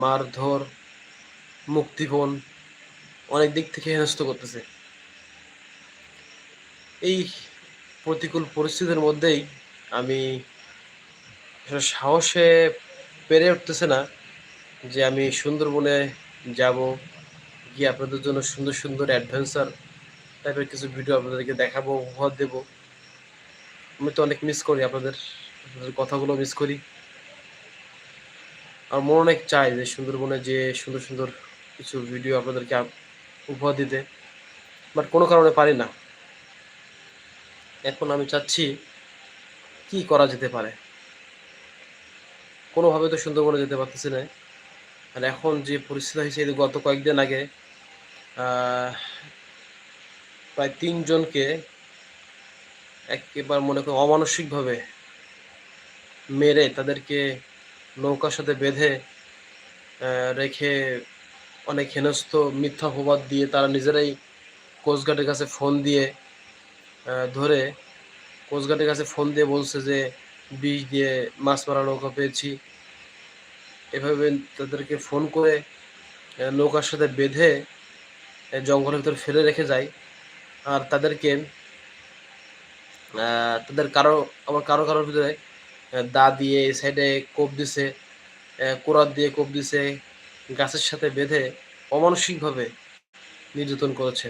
মারধর, মুক্তিপণ অনেক দিক থেকে হেনস্থ করতেছে। এই প্রতিকূল পরিস্থিতির মধ্যেই আমি সাহসে পেরে উঠতেছে না যে আমি সুন্দরবনে যাব, গিয়ে আপনাদের জন্য সুন্দর সুন্দর অ্যাডভেঞ্চার টাইপের কিছু ভিডিও আপনাদেরকে দেখাবো, উপহার দেবো। আমি তো অনেক মিস করি আপনাদের কথাগুলো মিস করি। আমার মন অনেক চায় যে সুন্দরবনে যেয়ে সুন্দর সুন্দর কিছু ভিডিও আপনাদেরকে উপহার দিতে, বাট কোনো কারণে পারি না। এখন আমি চাচ্ছি কি করা যেতে পারে। কোনোভাবে তো সুন্দরবনে যেতে পারতেছি না। আর এখন যে পরিস্থিতি হয়েছে, এই গত কয়েকদিন আগে প্রায় ৩ জনকে একেবারে মনে করেন অমানসিকভাবে মেরে তাদেরকে নৌকার সাথে বেঁধে রেখে অনেক হেনস্থ মিথ্যা অপবাদ দিয়ে তারা নিজেরাই কোস্টগার্ডের কাছে ফোন দিয়ে ধরে কোস্টগার্ডের কাছে ফোন দিয়ে বলছে যে বিষ দিয়ে মাছ মারা নৌকা পেয়েছি। এভাবে তাদেরকে ফোন করে নৌকার সাথে বেঁধে জঙ্গলের ভিতর ফেলে রেখে যায়। আর তাদেরকে তাদের কারোর ভিতরে দা দিয়ে এই সাইডে কোপ দিছে, কোরাত দিয়ে কোপ দিছে, গাছের সাথে বেঁধে অমানসিকভাবে নির্যাতন করেছে।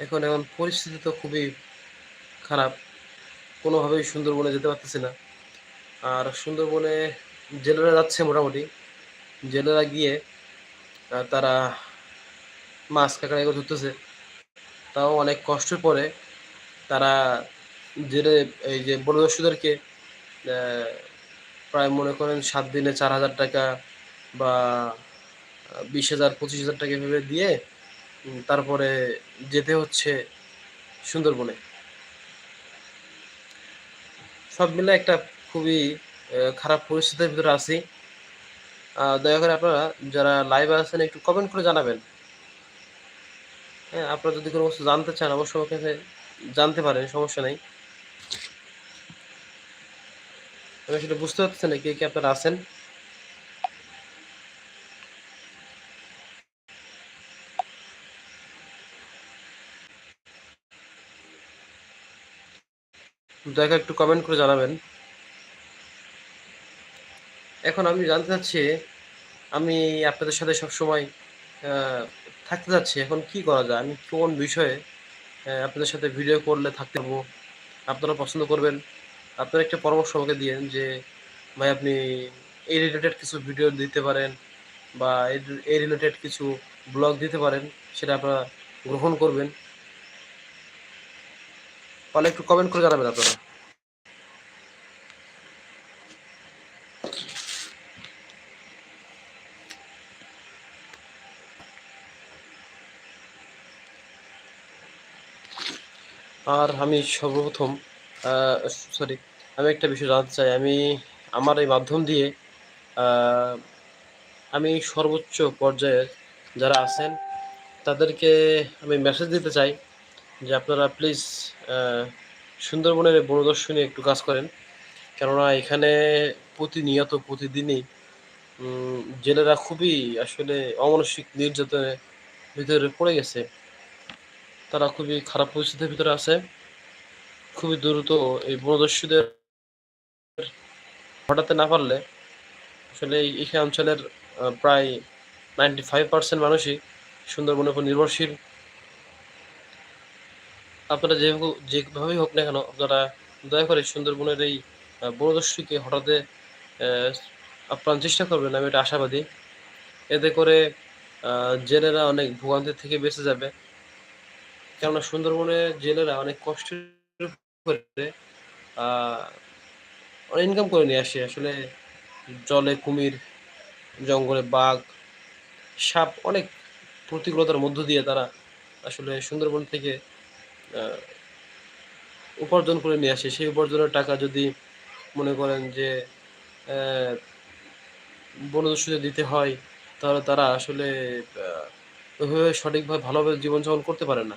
এখন পরিস্থিতি তো খুবই খারাপ। কোনোভাবেই সুন্দরবনে যেতে পারতেছি না। আর সুন্দরবনে জেলেরা যাচ্ছে মোটামুটি। জেলেরা গিয়ে তারা মাছ কাঁকড়া এগুলো ধরতেছে। তাও অনেক কষ্টের পরে তারা জেলে এই যে বনদস্যুদেরকে প্রায় মনে করেন ৭ দিনে ৪,০০০ টাকা বা ২০,০০০, ২৫,০০০ টাকা এভাবে দিয়ে তারপরে যেতে হচ্ছে সুন্দরবনে। সব মিলে একটা খুবই খারাপ পরিস্থিতির ভিতরে আছি। দয়া করে আপনারা যারা লাইভে আছেন একটু কমেন্ট করে জানাবেন। হ্যাঁ, আপনারা যদি কোনো কিছু জানতে চান অবশ্যই আমার কাছে জানতে পারেন, সমস্যা নাই। আমি আসলে বুঝতে পারতেছি না কে আপনারা আছেন। দয়া করে একটু কমেন্ট করে জানাবেন। এখন আমি জানতে চাচ্ছি, আমি আপনাদের সাথে সবসময় থাকতে চাচ্ছি। এখন কি করা যায়? আমি কোন বিষয়ে আপনাদের সাথে ভিডিও করলে থাকতে পারবো? আপনারা পছন্দ করবেন। আপনারা একটা পরামর্শ আমাকে দিয়েন যে, ভাই আপনি এই রিলেটেড কিছু ভিডিও দিতে পারেন বা এই রিলেটেড কিছু ব্লগ দিতে পারেন, সেটা আপনারা গ্রহণ করবেন। তাহলে একটু কমেন্ট করে জানাবেন আপনারা। আর আমি সর্বপ্রথম সরি, আমি একটা বিষয় জানতে চাই। আমি আমার এই মাধ্যম দিয়ে আমি সর্বোচ্চ পর্যায়ে যারা আছেন তাদেরকে আমি মেসেজ দিতে চাই যে আপনারা প্লিজ সুন্দরবনের বনদর্শনে একটু কাজ করেন। কেননা এখানে প্রতিদিনই জেলেরা খুবই আসলে অমানসিক নির্যাতনের ভিতরে পড়ে গেছে। তারা খুবই খারাপ পরিস্থিতির ভিতরে আছে। খুবই দ্রুত এই বনদস্যুদের হটাতে না পারলে আসলে এই অঞ্চলের প্রায় 95% মানুষই সুন্দরবনের উপর নির্ভরশীল। আপনারা যেভাবেই হোক না কেন, আপনারা দয়া করে সুন্দরবনের এই বনদস্যুকে হঠাতে আপ্রাণ চেষ্টা করবেন, আমি এটা আশাবাদী। এতে করে জেলেরা অনেক ভোগান্তি থেকে বেঁচে যাবে। কেননা সুন্দরবনের জেলেরা অনেক কষ্টের করে অনেক ইনকাম করে নিয়ে আসে। আসলে জলে কুমির, জঙ্গলে বাঘ, সাপ অনেক প্রতিকূলতার মধ্য দিয়ে তারা আসলে সুন্দরবন থেকে উপার্জন করে নিয়ে আসে। সেই উপার্জনের টাকা যদি মনে করেন যে বনদস্যুদের দিতে হয়, তাহলে তারা আসলে ওইভাবে সঠিকভাবে ভালোভাবে জীবনযাপন করতে পারে না।